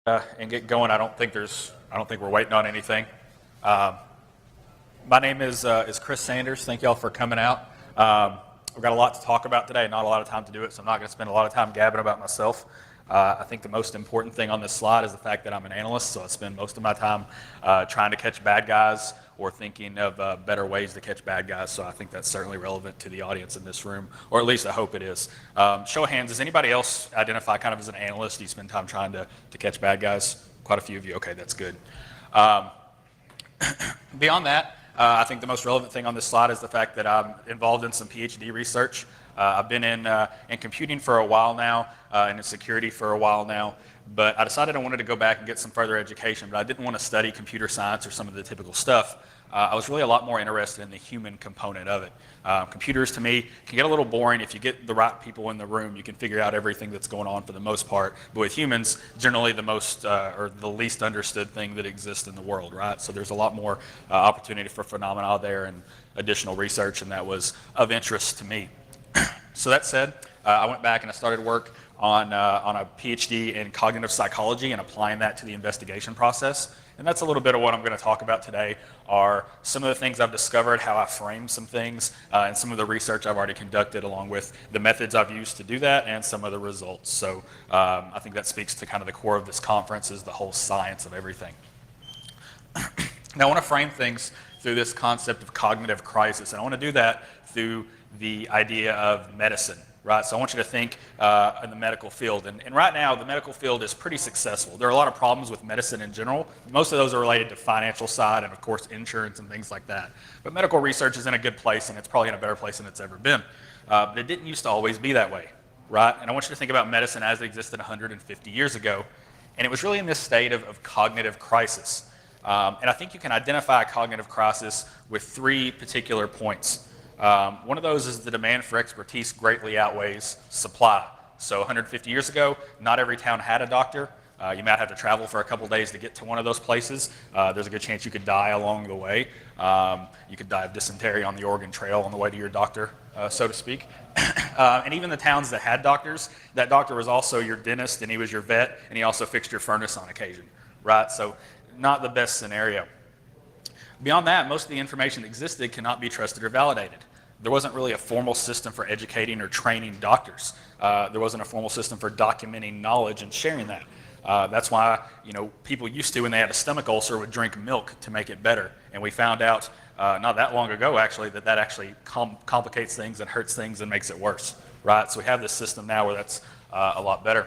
And get going. I don't think we're waiting on anything. Um, my name is Chris Sanders. Thank y'all for coming out. We've got a lot to talk about today. Not a lot of time to do it, so I'm not going to spend a lot of time gabbing about myself. I think the most important thing on this slide is the fact that I'm an analyst, so I spend most of my time trying to catch bad guys or thinking of better ways to catch bad guys. So I think that's certainly relevant to the audience in this room, or at least I hope it is. Show of hands, does anybody else identify kind of as an analyst? Do you spend time trying to catch bad guys? Quite a few of you. Okay, that's good. Beyond that, I think the most relevant thing on this slide is the fact that I'm involved in some PhD research. I've been in computing for a while now, and in security for a while now, but I decided I wanted to go back and get some further education, but I didn't want to study computer science or some of the typical stuff. I was really a lot more interested in the human component of it. Computers, to me, can get a little boring. If you get the right people in the room, you can figure out everything that's going on for the most part. But with humans, generally the most or the least understood thing that exists in the world, right? So there's a lot more opportunity for phenomena there and additional research, and that was of interest to me. So that said, I went back and I started work on a PhD in cognitive psychology and applying that to the investigation process. And that's a little bit of what I'm going to talk about today, are some of the things I've discovered, how I frame some things, and some of the research I've already conducted, along with the methods I've used to do that and some of the results. So I think that speaks to kind of the core of this conference, is the whole science of everything. Now I want to frame things through this concept of cognitive crisis, and I want to do that through the idea of medicine. Right, so I want you to think in the medical field, and right now the medical field is pretty successful. There are a lot of problems with medicine in general. Most of those are related to financial side and of course insurance and things like that. But medical research is in a good place, and it's probably in a better place than it's ever been. But it didn't used to always be that way, right? And I want you to think about medicine as it existed 150 years ago, and it was really in this state of cognitive crisis. And I think you can identify a cognitive crisis with three particular points. One of those is the demand for expertise greatly outweighs supply. So 150 years ago, not every town had a doctor. You might have to travel for a couple days to get to one of those places. There's a good chance you could die along the way. You could die of dysentery on the Oregon Trail on the way to your doctor, so to speak. And even the towns that had doctors, that doctor was also your dentist, and he was your vet, and he also fixed your furnace on occasion, right? So not the best scenario. Beyond that, most of the information that existed cannot be trusted or validated. There wasn't really a formal system for educating or training doctors. There wasn't a formal system for documenting knowledge and sharing that. That's why people used to, when they had a stomach ulcer, would drink milk to make it better. And we found out not that long ago, actually, that actually complicates things and hurts things and makes it worse. Right? So we have this system now where that's a lot better.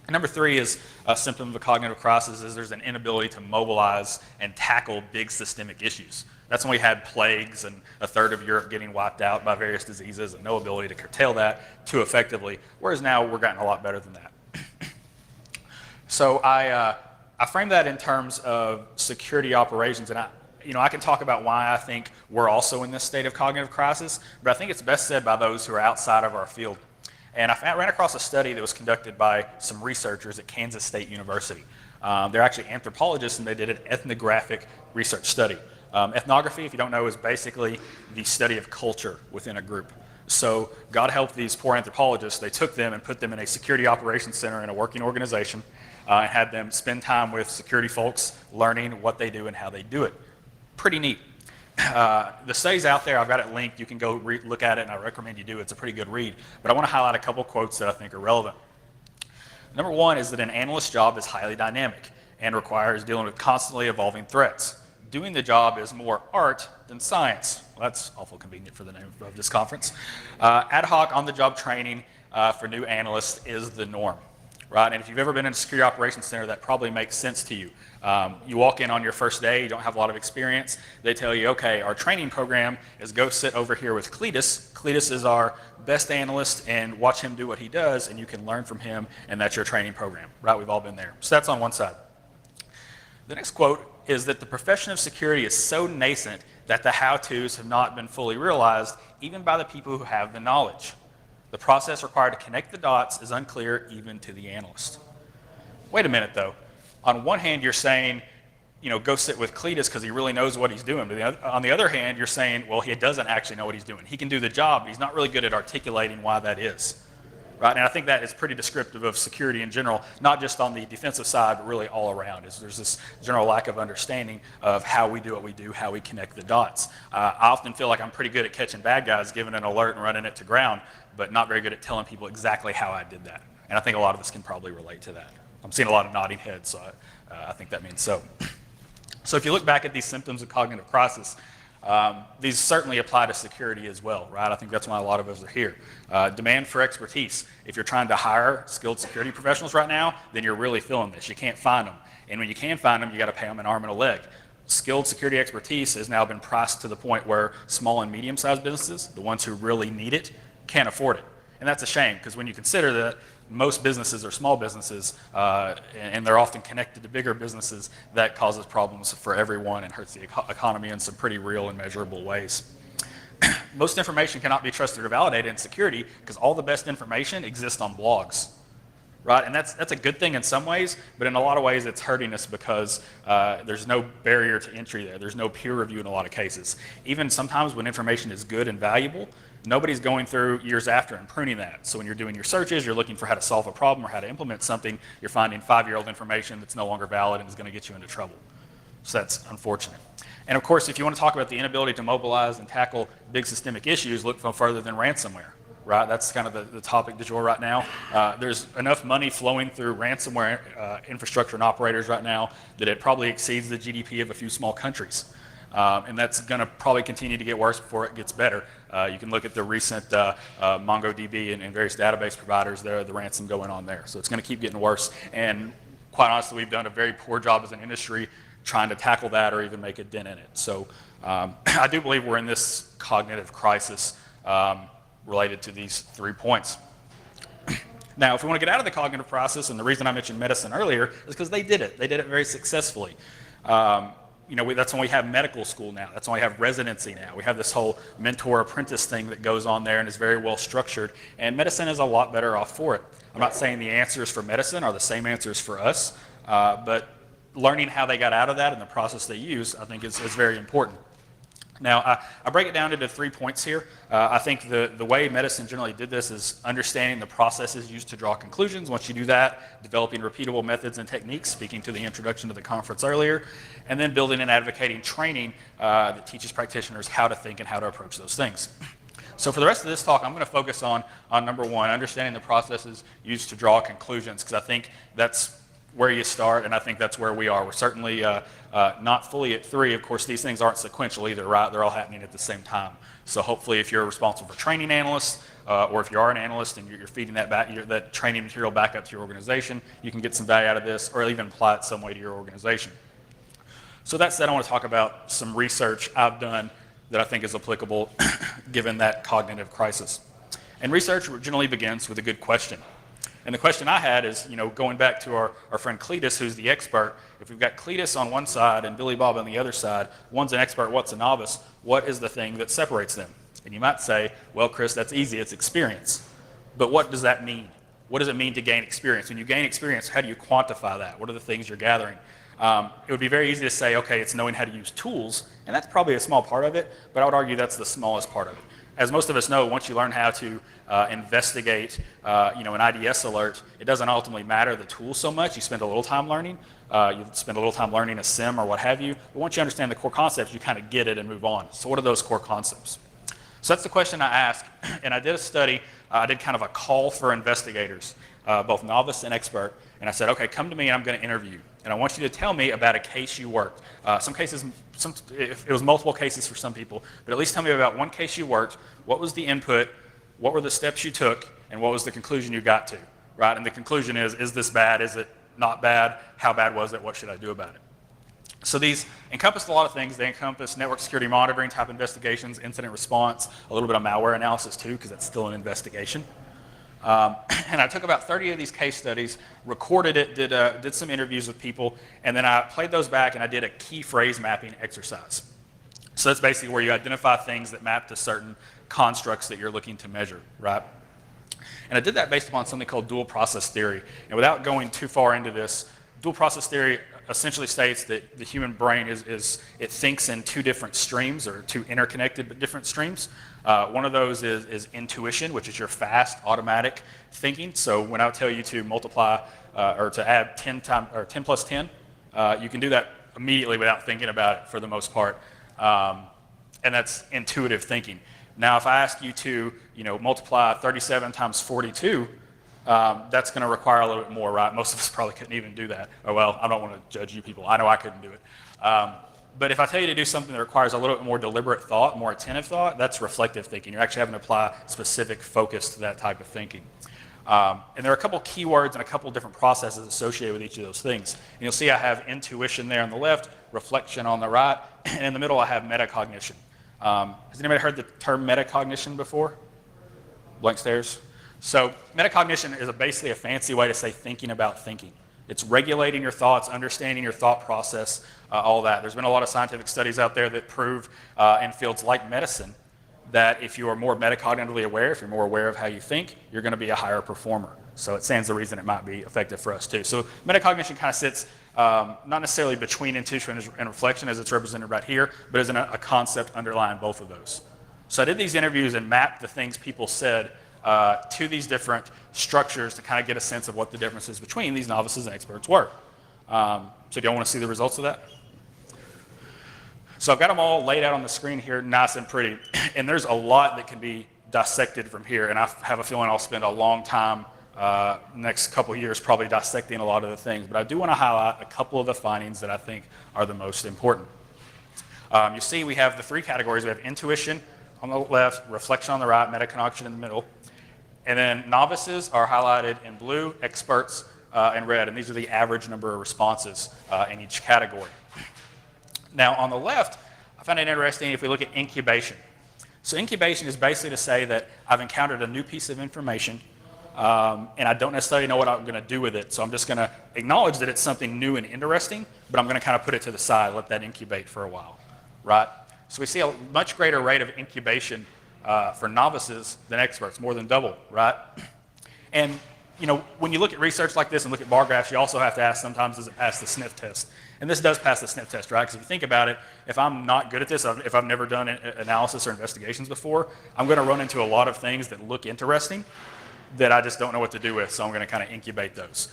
And number three is a symptom of a cognitive crisis is there's an inability to mobilize and tackle big systemic issues. That's when we had plagues and a third of Europe getting wiped out by various diseases and no ability to curtail that too effectively, whereas now we're getting a lot better than that. So I frame that in terms of security operations, and I can talk about why I think we're also in this state of cognitive crisis, but I think it's best said by those who are outside of our field. And I ran across a study that was conducted by some researchers at Kansas State University. They're actually anthropologists, and they did an ethnographic research study. Ethnography, if you don't know, is basically the study of culture within a group. So God help these poor anthropologists. They took them and put them in a security operations center in a working organization and had them spend time with security folks learning what they do and how they do it. Pretty neat. The study's out there. I've got it linked. You can go look at it, and I recommend you do. It's a pretty good read. But I want to highlight a couple quotes that I think are relevant. Number one is that an analyst's job is highly dynamic and requires dealing with constantly evolving threats. Doing the job is more art than science. Well, that's awful convenient for the name of this conference. Ad hoc on-the-job training for new analysts is the norm, right? And if you've ever been in a security operations center, that probably makes sense to you. You walk in on your first day, you don't have a lot of experience. They tell you, okay, our training program is go sit over here with Cletus. Cletus is our best analyst, and watch him do what he does, and you can learn from him, and that's your training program, right? We've all been there. So that's on one side. The next quote is that the profession of security is so nascent that the how-tos have not been fully realized, even by the people who have the knowledge. The process required to connect the dots is unclear even to the analyst. Wait a minute, though. On one hand, you're saying, go sit with Cletus because he really knows what he's doing. But on the other hand, you're saying, well, he doesn't actually know what he's doing. He can do the job, but he's not really good at articulating why that is. right? And I think that is pretty descriptive of security in general, not just on the defensive side, but really all around. There's this general lack of understanding of how we do what we do, how we connect the dots. I often feel like I'm pretty good at catching bad guys, giving an alert and running it to ground, but not very good at telling people exactly how I did that. And I think a lot of us can probably relate to that. I'm seeing a lot of nodding heads, so I think that means so. So if you look back at these symptoms of cognitive crisis, these certainly apply to security as well, right? I think that's why a lot of us are here. Demand for expertise. If you're trying to hire skilled security professionals right now, then you're really feeling this. You can't find them. And when you can find them, you got to pay them an arm and a leg. Skilled security expertise has now been priced to the point where small and medium-sized businesses, the ones who really need it, can't afford it. And that's a shame, because when you consider that most businesses are small businesses, and they're often connected to bigger businesses, that causes problems for everyone and hurts the economy in some pretty real and measurable ways. Most information cannot be trusted or validated in security because all the best information exists on blogs, right? And that's a good thing in some ways, but in a lot of ways it's hurting us because there's no barrier to entry there. There's no peer review in a lot of cases. Even sometimes when information is good and valuable, nobody's going through years after and pruning that. So when you're doing your searches, you're looking for how to solve a problem or how to implement something, you're finding 5-year-old information that's no longer valid and is going to get you into trouble. So that's unfortunate. And of course, if you want to talk about the inability to mobilize and tackle big systemic issues, look no further than ransomware, right? That's kind of the topic du jour right now. There's enough money flowing through ransomware infrastructure and operators right now that it probably exceeds the GDP of a few small countries. And that's going to probably continue to get worse before it gets better. You can look at the recent MongoDB and various database providers there, the ransom going on there. So it's going to keep getting worse. And quite honestly, we've done a very poor job as an industry trying to tackle that or even make a dent in it. So I do believe we're in this cognitive crisis related to these 3 points. Now, if we want to get out of the cognitive crisis, and the reason I mentioned medicine earlier is because they did it. They did it very successfully. That's when we have medical school now. That's when we have residency now. We have this whole mentor-apprentice thing that goes on there and is very well structured. And medicine is a lot better off for it. I'm not saying the answers for medicine are the same answers for us, but learning how they got out of that and the process they use, I think is very important. Now, I break it down into 3 points here. I think the way medicine generally did this is understanding the processes used to draw conclusions. Once you do that, developing repeatable methods and techniques, speaking to the introduction to the conference earlier, and then building and advocating training that teaches practitioners how to think and how to approach those things. So for the rest of this talk, I'm going to focus on number 1, understanding the processes used to draw conclusions, because I think that's where you start, and I think that's where we are. We're certainly not fully at 3. Of course, these things aren't sequential either, right? They're all happening at the same time. So hopefully if you're responsible for training analysts, or if you are an analyst and you're feeding that training material back up to your organization, you can get some value out of this or even apply it some way to your organization. So that said, I want to talk about some research I've done that I think is applicable given that cognitive crisis. And research generally begins with a good question. And the question I had is, going back to our friend Cletus, who's the expert, if we've got Cletus on one side and Billy Bob on the other side, one's an expert, one's a novice, what is the thing that separates them? And you might say, well, Chris, that's easy, it's experience. But what does that mean? What does it mean to gain experience? When you gain experience, how do you quantify that? What are the things you're gathering? It would be very easy to say, okay, it's knowing how to use tools, and that's probably a small part of it, but I would argue that's the smallest part of it. As most of us know, once you learn how to investigate an IDS alert, it doesn't ultimately matter the tool so much. You spend a little time learning. You spend a little time learning a SIM or what have you. But once you understand the core concepts, you kind of get it and move on. So what are those core concepts? So that's the question I asked. And I did a study. I did kind of a call for investigators, both novice and expert. And I said, okay, come to me and I'm going to interview you. And I want you to tell me about a case you worked. Some cases, it was multiple cases for some people, but at least tell me about one case you worked. What was the input? What were the steps you took? And what was the conclusion you got to? Right? And the conclusion is this bad? Is it not bad? How bad was it? What should I do about it? So these encompassed a lot of things. They encompass network security monitoring type investigations, incident response, a little bit of malware analysis too, because that's still an investigation. And I took about 30 of these case studies, recorded it, did some interviews with people, and then I played those back and I did a key phrase mapping exercise. So that's basically where you identify things that map to certain constructs that you're looking to measure, right? And I did that based upon something called dual process theory. And without going too far into this, Dual process theory essentially states that the human brain it thinks in two different streams, or two interconnected but different streams. One of those is intuition, which is your fast, automatic thinking. So when I tell you to multiply or to add 10 plus 10, you can do that immediately without thinking about it for the most part, and that's intuitive thinking. Now, if I ask you to, multiply 37 times 42, that's going to require a little bit more, right? Most of us probably couldn't even do that. Or, well, I don't want to judge you people. I know I couldn't do it. But if I tell you to do something that requires a little bit more deliberate thought, more attentive thought, that's reflective thinking. You're actually having to apply specific focus to that type of thinking. And there are a couple keywords and a couple different processes associated with each of those things. And you'll see I have intuition there on the left, reflection on the right, and in the middle I have metacognition. Has anybody heard the term metacognition before? Blank stares. So metacognition is basically a fancy way to say thinking about thinking. It's regulating your thoughts, understanding your thought process, all that. There's been a lot of scientific studies out there that prove in fields like medicine that if you are more metacognitively aware, if you're more aware of how you think, you're going to be a higher performer. So it stands to reason it might be effective for us too. So metacognition kind of sits not necessarily between intuition and reflection as it's represented right here, but as a concept underlying both of those. So I did these interviews and mapped the things people said to these different structures to kind of get a sense of what the differences between these novices and experts were. So do y'all want to see the results of that? So I've got them all laid out on the screen here, nice and pretty. And there's a lot that can be dissected from here. And I have a feeling I'll spend a long time next couple of years probably dissecting a lot of the things. But I do want to highlight a couple of the findings that I think are the most important. You see we have the three categories. We have intuition on the left, reflection on the right, metacognition in the middle. And then novices are highlighted in blue, experts in red. And these are the average number of responses in each category. Now, on the left, I found it interesting if we look at incubation. So incubation is basically to say that I've encountered a new piece of information, and I don't necessarily know what I'm going to do with it. So I'm just going to acknowledge that it's something new and interesting, but I'm going to kind of put it to the side, let that incubate for a while, right? So we see a much greater rate of incubation for novices than experts, more than double, right? And when you look at research like this and look at bar graphs, you also have to ask sometimes, does it pass the sniff test? And this does pass the sniff test, right? Because if you think about it, if I'm not good at this, if I've never done analysis or investigations before, I'm going to run into a lot of things that look interesting that I just don't know what to do with, so I'm going to kind of incubate those.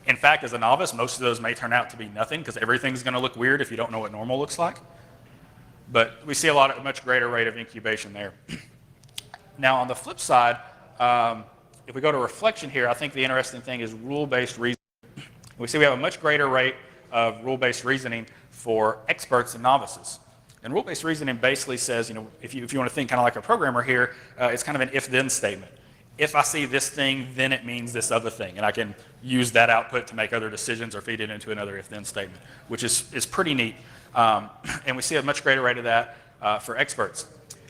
In fact, as a novice, most of those may turn out to be nothing because everything's going to look weird if you don't know what normal looks like. But we see a much greater rate of incubation there. Now, on the flip side, if we go to reflection here, I think the interesting thing is rule-based reasoning. We see we have a much greater rate of rule-based reasoning for experts and novices. And rule-based reasoning basically says, if you want to think kind of like a programmer here, it's kind of an if-then statement. If I see this thing, then it means this other thing. And I can use that output to make other decisions or feed it into another if-then statement, which is pretty neat. And we see a much greater rate of that for experts.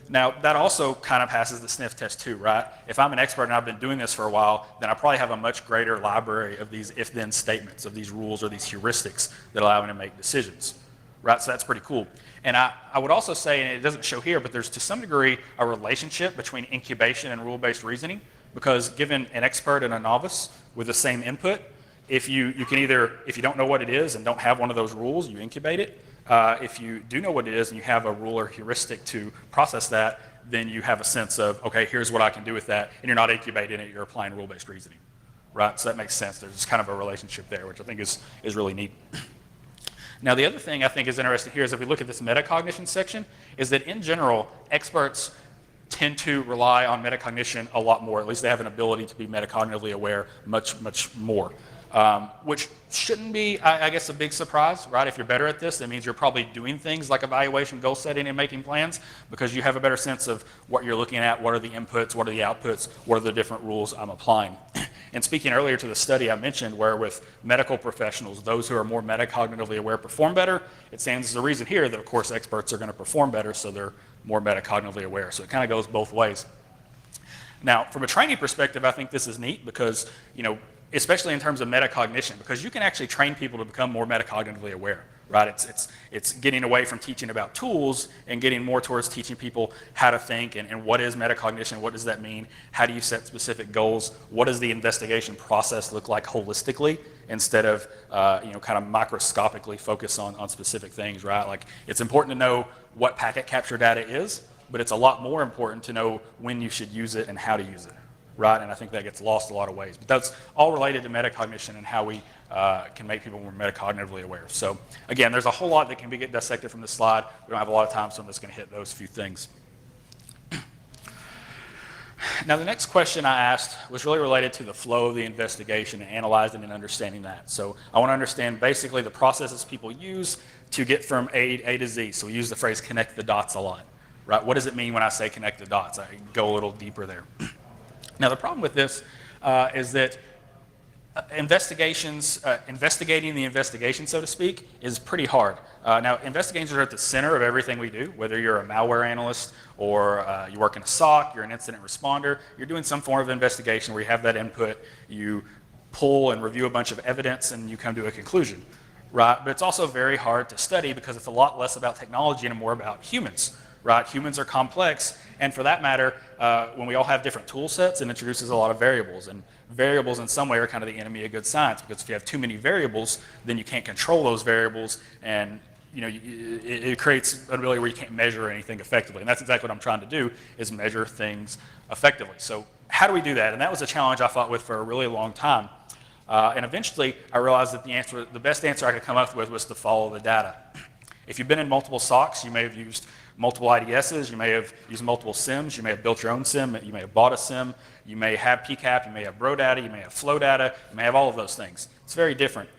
Now, that also kind of passes the sniff test too, right? If I'm an expert and I've been doing this for a while, then I probably have a much greater library of these if-then statements, of these rules or these heuristics that allow me to make decisions, right? So that's pretty cool. And I would also say, and it doesn't show here, but there's to some degree a relationship between incubation and rule-based reasoning, because given an expert and a novice with the same input, if you can either, if you don't know what it is and don't have one of those rules, you incubate it. If you do know what it is and you have a rule or heuristic to process that, then you have a sense of, okay, here's what I can do with that, and you're not incubating it, you're applying rule-based reasoning, right? So that makes sense. There's kind of a relationship there, which I think is really neat. Now, the other thing I think is interesting here is if we look at this metacognition section, is that in general, experts tend to rely on metacognition a lot more. At least they have an ability to be metacognitively aware much, much more. Which shouldn't be, I guess, a big surprise, right? If you're better at this, that means you're probably doing things like evaluation, goal setting, and making plans because you have a better sense of what you're looking at, what are the inputs, what are the outputs, what are the different rules I'm applying. And speaking earlier to the study I mentioned where with medical professionals, those who are more metacognitively aware perform better, it stands as a reason here that, of course, experts are going to perform better, so they're more metacognitively aware. So it kind of goes both ways. Now, from a training perspective, I think this is neat because, especially in terms of metacognition, because you can actually train people to become more metacognitively aware, right? It's getting away from teaching about tools and getting more towards teaching people how to think and what is metacognition, what does that mean, how do you set specific goals, what does the investigation process look like holistically instead of kind of microscopically focus on specific things, right? Like it's important to know what packet capture data is, but it's a lot more important to know when you should use it and how to use it, right? And I think that gets lost a lot of ways. But that's all related to metacognition and how we can make people more metacognitively aware. So again, there's a whole lot that can be dissected from this slide. We don't have a lot of time, so I'm just going to hit those few things. Now, the next question I asked was really related to the flow of the investigation and analyzing and understanding that. So I want to understand basically the processes people use to get from A to Z. So we use the phrase connect the dots a lot, right? What does it mean when I say connect the dots? I go a little deeper there. Now, the problem with this is that investigating the investigation, so to speak, is pretty hard. Now, investigations are at the center of everything we do, whether you're a malware analyst or you work in a SOC, you're an incident responder, you're doing some form of investigation where you have that input, you pull and review a bunch of evidence, and you come to a conclusion, right? But it's also very hard to study because it's a lot less about technology and more about humans, right? Humans are complex, and for that matter, when we all have different tool sets, it introduces a lot of variables. And variables in some way are kind of the enemy of good science, because if you have too many variables, then you can't control those variables, and it creates an ability where you can't measure anything effectively. And that's exactly what I'm trying to do, is measure things effectively. So how do we do that? And that was a challenge I fought with for a really long time. And eventually, I realized that the best answer I could come up with was to follow the data. If you've been in multiple SOCs, you may have used multiple IDSs, you may have used multiple SIMs, you may have built your own SIM, you may have bought a SIM, you may have PCAP, you may have bro data, you may have flow data, you may have all of those things. It's very different.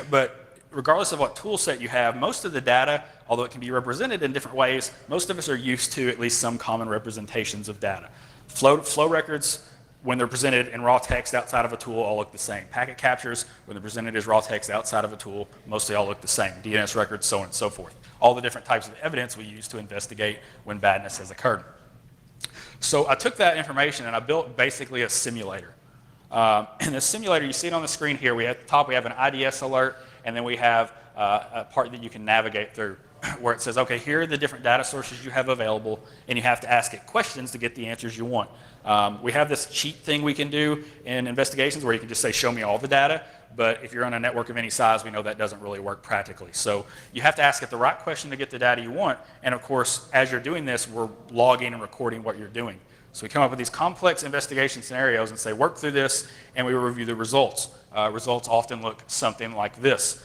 But regardless of what tool set you have, most of the data, although it can be represented in different ways, most of us are used to at least some common representations of data. Flow records, when they're presented in raw text outside of a tool, all look the same. Packet captures, when they're presented as raw text outside of a tool, mostly all look the same. DNS records, so on and so forth. All the different types of evidence we use to investigate when badness has occurred. So I took that information and I built basically a simulator. In the simulator, you see it on the screen here, at the top we have an IDS alert, and then we have a part that you can navigate through where it says, okay, here are the different data sources you have available, and you have to ask it questions to get the answers you want. We have this cheat thing we can do in investigations where you can just say, show me all the data, but if you're on a network of any size, we know that doesn't really work practically. So you have to ask it the right question to get the data you want, and of course, as you're doing this, we're logging and recording what you're doing. So we come up with these complex investigation scenarios and say, work through this, and we review the results. Results often look something like this.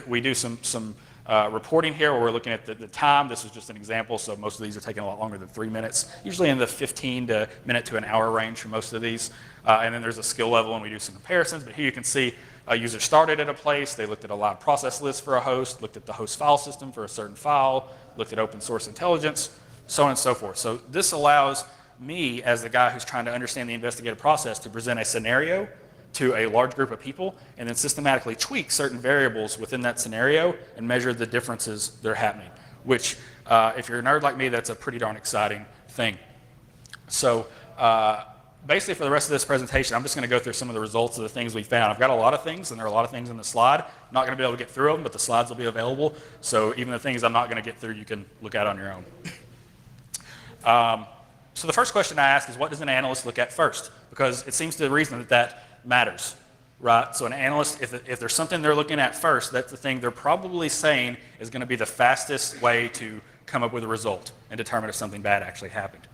We do some reporting here where we're looking at the time. This is just an example, so most of these are taking a lot longer than 3 minutes, usually in the 15 minute to an hour range for most of these. And then there's a skill level, and we do some comparisons. But here you can see a user started at a place, they looked at a live process list for a host, looked at the host file system for a certain file, looked at open source intelligence, so on and so forth. So this allows me, as the guy who's trying to understand the investigative process, to present a scenario to a large group of people and then systematically tweak certain variables within that scenario and measure the differences that are happening, which if you're a nerd like me, that's a pretty darn exciting thing. So basically for the rest of this presentation, I'm just going to go through some of the results of the things we found. I've got a lot of things, and there are a lot of things in the slide. I'm not going to be able to get through them, but the slides will be available. So even the things I'm not going to get through, you can look at on your own. So the first question I ask is, what does an analyst look at first? Because it seems to the reason that matters, right? So an analyst, if there's something they're looking at first, that's the thing they're probably saying is going to be the fastest way to come up with a result and determine if something bad actually happened.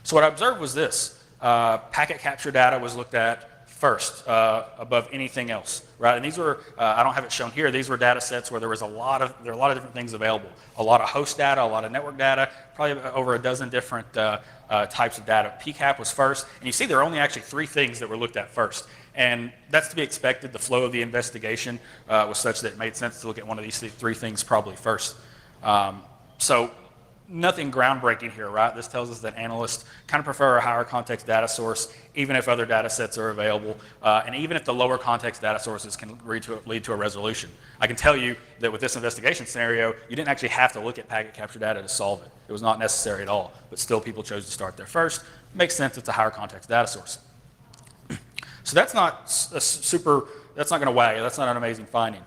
So what I observed was this. Packet capture data was looked at first above anything else, right? And these were, I don't have it shown here, these were data sets where there were a lot of different things available. A lot of host data, a lot of network data, probably over a dozen different types of data. PCAP was first, and you see there are only actually 3 things that were looked at first. And that's to be expected. The flow of the investigation was such that it made sense to look at one of these 3 things probably first. So nothing groundbreaking here, right? This tells us that analysts kind of prefer a higher context data source, even if other data sets are available, and even if the lower context data sources can lead to a resolution. I can tell you that with this investigation scenario, you didn't actually have to look at packet capture data to solve it. It was not necessary at all, but still people chose to start there first. Makes sense, it's a higher context data source. So that's not that's not going to wow you, that's not an amazing finding.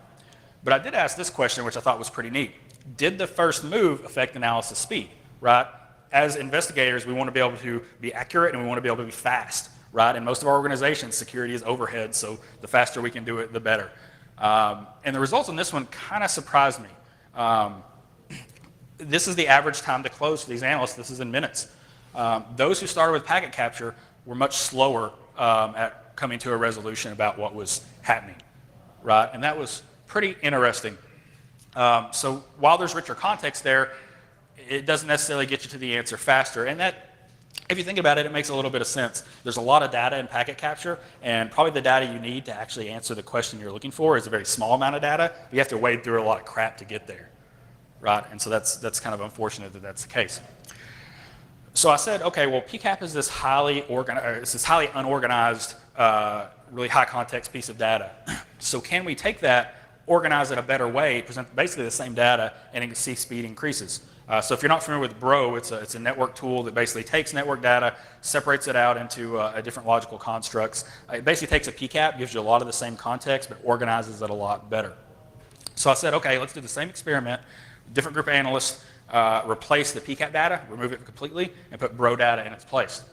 But I did ask this question, which I thought was pretty neat. Did the first move affect analysis speed, right? As investigators, we want to be able to be accurate and we want to be able to be fast, right? In most of our organizations, security is overhead, so the faster we can do it, the better. And the results on this one kind of surprised me. This is the average time to close for these analysts. This is in minutes. Those who started with packet capture were much slower at coming to a resolution about what was happening, right? And that was pretty interesting. So while there's richer context there, it doesn't necessarily get you to the answer faster. And that, if you think about it, it makes a little bit of sense. There's a lot of data in packet capture, and probably the data you need to actually answer the question you're looking for is a very small amount of data. But you have to wade through a lot of crap to get there, right? And so that's kind of unfortunate that that's the case. So I said, okay, well, PCAP is this highly unorganized, really high context piece of data. So can we take that, organize it a better way, present basically the same data, and you can see speed increases? So if you're not familiar with Bro, it's a network tool that basically takes network data, separates it out into different logical constructs. It basically takes a PCAP, gives you a lot of the same context, but organizes it a lot better. So I said, okay, let's do the same experiment. Different group of analysts replace the PCAP data, remove it completely, and put Bro data in its place.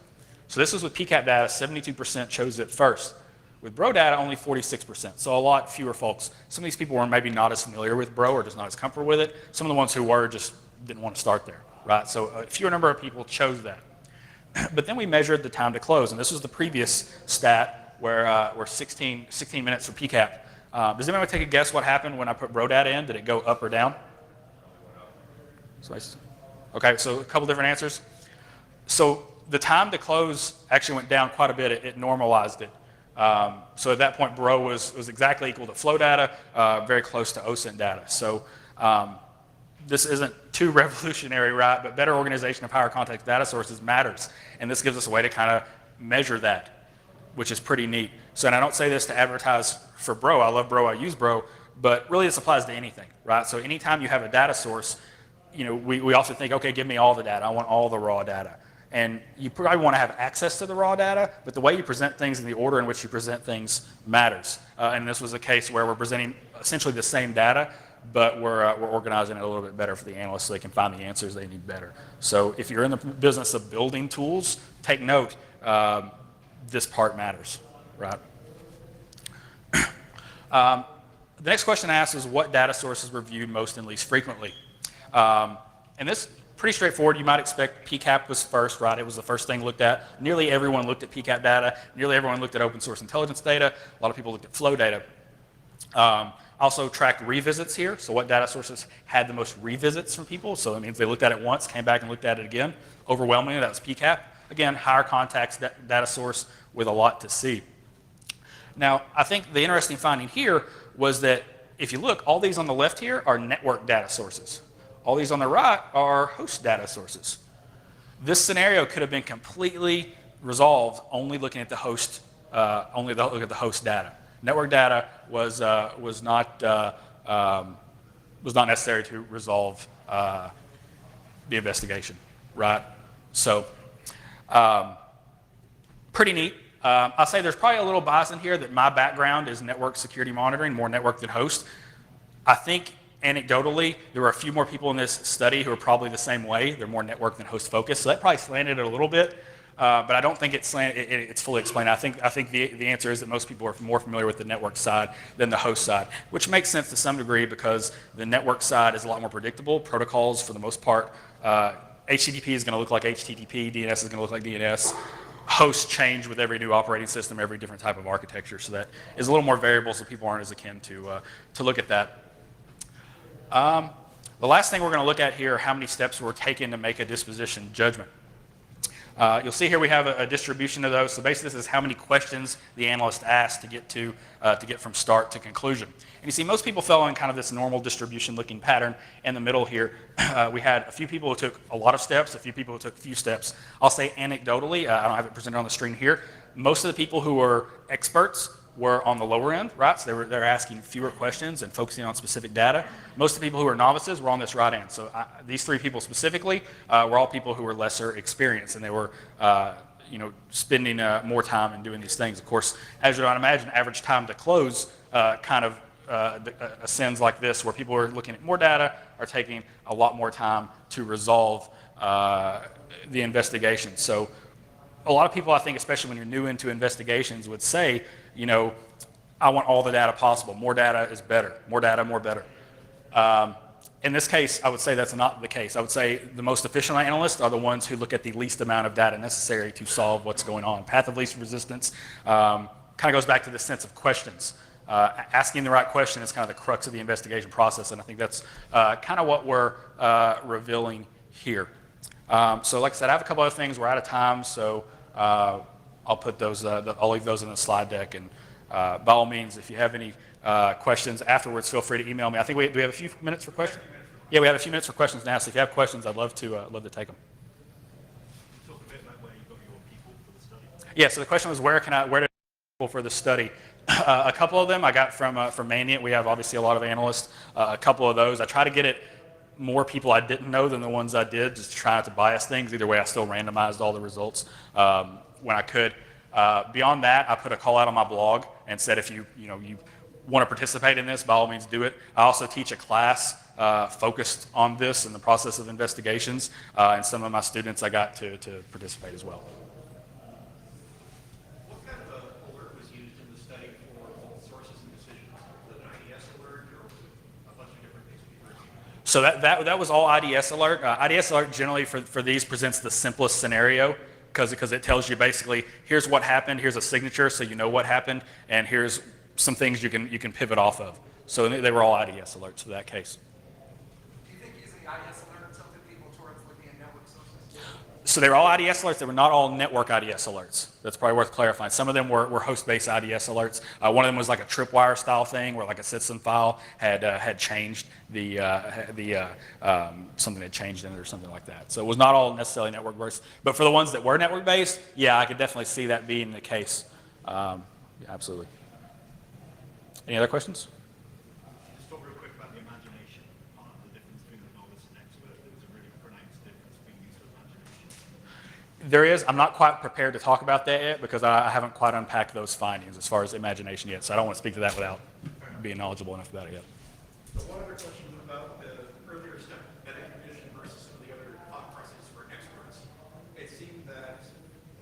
So this was with PCAP data, 72% chose it first. With Bro data, only 46%, so a lot fewer folks. Some of these people were maybe not as familiar with Bro or just not as comfortable with it. Some of the ones who were just didn't want to start there, right? So a fewer number of people chose that. But then we measured the time to close, and this was the previous stat where 16 minutes for PCAP. Does anyone take a guess what happened when I put Bro data in? Did it go up or down? Okay, so a couple different answers. So the time to close actually went down quite a bit. It normalized it. So at that point, Bro was exactly equal to flow data, very close to OSINT data. So this isn't too revolutionary, right? But better organization of higher context data sources matters. And this gives us a way to kind of measure that, which is pretty neat. So, and I don't say this to advertise for Bro. I love Bro, I use Bro, but really this applies to anything, right? So anytime you have a data source, you know, we often think, okay, give me all the data. I want all the raw data. And you probably want to have access to the raw data, but the way you present things and the order in which you present things matters. And this was a case where we're presenting essentially the same data, but we're organizing it a little bit better for the analysts so they can find the answers they need better. So if you're in the business of building tools, take note, this part matters, right? The next question I asked is what data sources were viewed most and least frequently? And this pretty straightforward. You might expect PCAP was first, right? It was the first thing looked at. Nearly everyone looked at PCAP data. Nearly everyone looked at open source intelligence data. A lot of people looked at flow data. Also tracked revisits here. So what data sources had the most revisits from people? So that means they looked at it once, came back and looked at it again. Overwhelmingly, that was PCAP. Again, higher context data source with a lot to see. Now, I think the interesting finding here was that if you look, all these on the left here are network data sources. All these on the right are host data sources. This scenario could have been completely resolved only looking at the host, only look at the host data. Network data was not necessary to resolve the investigation, right? So, pretty neat. I'll say there's probably a little bias in here that my background is network security monitoring, more network than host. I think anecdotally, there were a few more people in this study who are probably the same way. They're more network than host focused, so that probably slanted it a little bit. But I don't think it's fully explained. I think the answer is that most people are more familiar with the network side than the host side, which makes sense to some degree because the network side is a lot more predictable. Protocols, for the most part, HTTP is going to look like HTTP, DNS is going to look like DNS. Hosts change with every new operating system, every different type of architecture, so that is a little more variable, so people aren't as akin to look at that. The last thing we're going to look at here are how many steps were taken to make a disposition judgment. You'll see here we have a distribution of those. So basically this is how many questions the analyst asked to get from start to conclusion. And you see most people fell in kind of this normal distribution looking pattern. In the middle here, we had a few people who took a lot of steps, a few people who took a few steps. I'll say anecdotally, I don't have it presented on the screen here, most of the people who were experts were on the lower end, right? So they're asking fewer questions and focusing on specific data. Most of the people who were novices were on this right end. So these three people specifically were all people who were lesser experienced, and they were spending more time in doing these things. Of course, as you might imagine, average time to close kind of ascends like this, where people are looking at more data, are taking a lot more time to resolve the investigation. So a lot of people, I think, especially when you're new into investigations, would say, you know, I want all the data possible. More data is better. More data, more better. In this case, I would say that's not the case. I would say the most efficient analysts are the ones who look at the least amount of data necessary to solve what's going on. Path of least resistance kind of goes back to this sense of questions. Asking the right question is kind of the crux of the investigation process, and I think that's kind of what we're revealing here. So like I said, I have a couple other things. We're out of time, so I'll put those, I'll leave those in the slide deck, and by all means, if you have any questions afterwards, feel free to email me. I think do we have a few minutes for questions? Yeah, we have a few minutes for questions now, so if you have questions, I'd love to take them. Talk a bit about where you got your people for the study. Yeah, so the question was where do I get people for the study? A couple of them I got from Mandiant. We have obviously a lot of analysts. A couple of those. I try to get it more people I didn't know than the ones I did, just to try not to bias things. Either way, I still randomized all the results when I could. Beyond that, I put a call out on my blog and said if you want to participate in this, by all means do it. I also teach a class focused on this and the process of investigations, and some of my students I got to participate as well. What kind of alert was used in the study for both sources and decisions? Was it an IDS alert or was it a bunch of different things? So that was all IDS alert. IDS alert generally for these presents the simplest scenario because it tells you basically here's what happened, here's a signature so you know what happened, and here's some things you can pivot off of. So they were all IDS alerts for that case. Do you think using IDS alert something people towards looking at network sources? So they were all IDS alerts. They were not all network IDS alerts. That's probably worth clarifying. Some of them were host-based IDS alerts. One of them was like a tripwire style thing where like a system file had changed something had changed in it or something like that. So it was not all necessarily network-based. But for the ones that were network-based, yeah, I could definitely see that being the case. Yeah, absolutely. Any other questions? Just talk real quick about the imagination part of the difference between the novice and expert. There was a really pronounced difference between use of imagination. There is. I'm not quite prepared to talk about that yet because I haven't quite unpacked those findings as far as imagination yet. So I don't want to speak to that without being knowledgeable enough about it yet. So one other question about the earlier step, metacognition versus some of the other thought processes for experts. It seemed that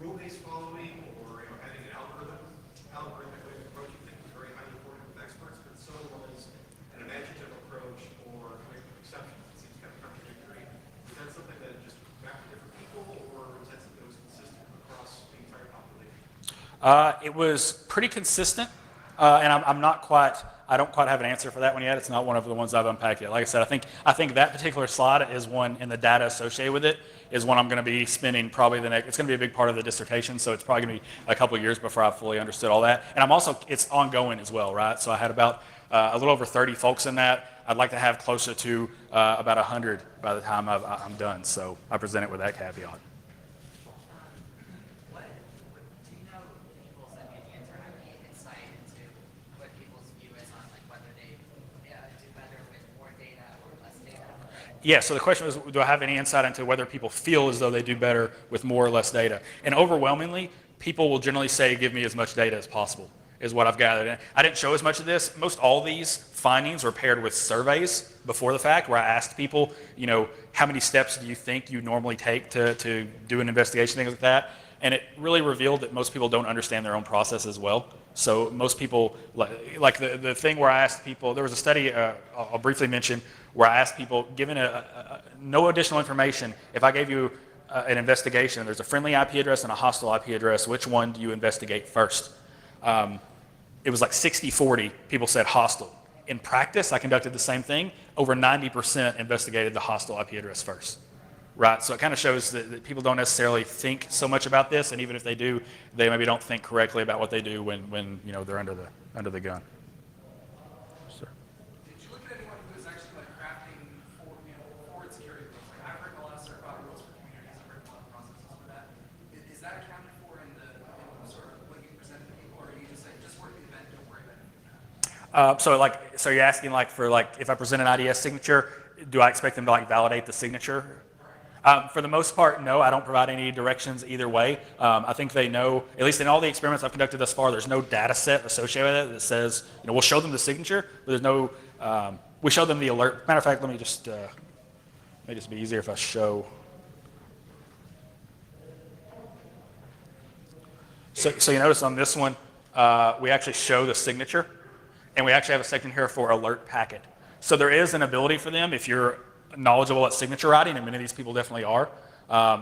rule-based following or having an algorithmic way of approaching things was very highly important with experts, but so was an imaginative approach or predictive exception. It seems kind of contradictory. Was that something that just mapped to different people, or was that something that was consistent across the entire population? It was pretty consistent, and I don't quite have an answer for that one yet. It's not one of the ones I've unpacked yet. Like I said, I think that particular slide is one, and the data associated with it is one I'm going to be spending probably it's going to be a big part of the dissertation, so it's probably going to be a couple of years before I've fully understood all that. And it's ongoing as well, right? So I had about a little over 30 folks in that. I'd like to have closer to about 100 by the time I'm done, so I present it with that caveat. Yeah, so the question was, do I have any insight into whether people feel as though they do better with more or less data? And overwhelmingly, people will generally say, give me as much data as possible, is what I've gathered. And I didn't show as much of this. Most all these findings were paired with surveys before the fact, where I asked people, how many steps do you think you normally take to do an investigation, things like that. And it really revealed that most people don't understand their own process as well. So most people, like the thing where I asked people, there was a study I'll briefly mention, where I asked people, given no additional information, if I gave you an investigation, there's a friendly IP address and a hostile IP address, which one do you investigate first? It was like 60-40, people said hostile. In practice, I conducted the same thing. Over 90% investigated the hostile IP address first. Right, so it kind of shows that people don't necessarily think so much about this, and even if they do, they maybe don't think correctly about what they do when they're under the gun. Sir. Did you look at anyone who is actually crafting forward security rules? Like I've written a lot of certified rules for communities. I've written a lot of processes for that. Is that accounted for in the sort of what you present to people, or are you just saying just work the event, don't worry about it? So you're asking if I present an IDS signature, do I expect them to validate the signature? For the most part, no, I don't provide any directions either way. I think they know, at least in all the experiments I've conducted thus far, there's no data set associated with it that says, we'll show them the signature, but there's no, we show them the alert. Matter of fact, let me just be easier if I show. So you notice on this one, we actually show the signature, and we actually have a section here for alert packet. So there is an ability for them, if you're knowledgeable at signature writing, and many of these people definitely are,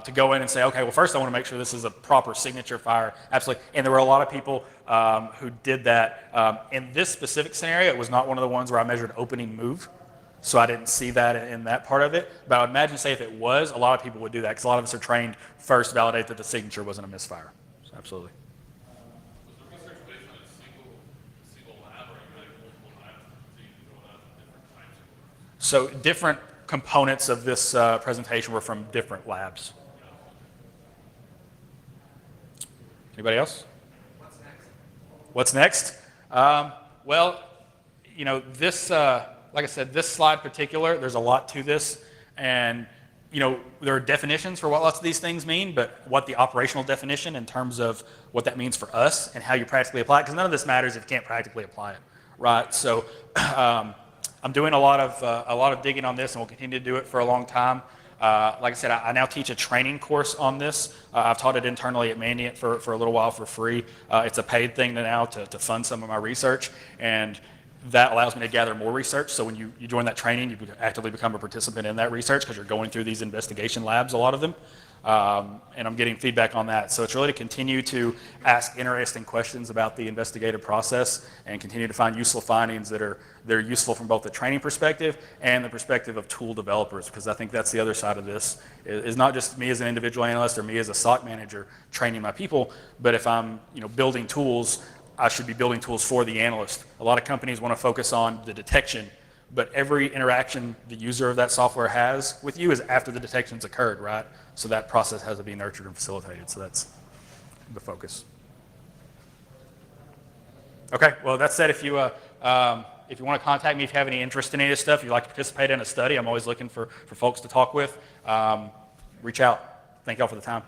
to go in and say, okay, well, first I want to make sure this is a proper signature fire. Absolutely. And there were a lot of people who did that. In this specific scenario, it was not one of the ones where I measured opening move, so I didn't see that in that part of it. But I would imagine, say, if it was, a lot of people would do that, because a lot of us are trained first to validate that the signature wasn't a misfire. So absolutely. Was the research based on a single lab, or are you having multiple labs so you can go out to different types of? So different components of this presentation were from different labs. Anybody else? What's next? Well, this, like I said, this slide particular, there's a lot to this, and there are definitions for what lots of these things mean, but what the operational definition in terms of what that means for us and how you practically apply it, because none of this matters if you can't practically apply it, right? So I'm doing a lot of digging on this, and we'll continue to do it for a long time. Like I said, I now teach a training course on this. I've taught it internally at Mandiant for a little while for free. It's a paid thing now to fund some of my research, and that allows me to gather more research. So when you join that training, you actively become a participant in that research because you're going through these investigation labs, a lot of them. And I'm getting feedback on that. So it's really to continue to ask interesting questions about the investigative process and continue to find useful findings that are useful from both the training perspective and the perspective of tool developers, because I think that's the other side of this, is not just me as an individual analyst or me as a SOC manager training my people, but if I'm building tools, I should be building tools for the analyst. A lot of companies want to focus on the detection, but every interaction the user of that software has with you is after the detection's occurred, right? So that process has to be nurtured and facilitated. So that's the focus. Okay, well, that said, if you want to contact me, if you have any interest in any of this stuff, you'd like to participate in a study, I'm always looking for folks to talk with. Reach out. Thank y'all for the time.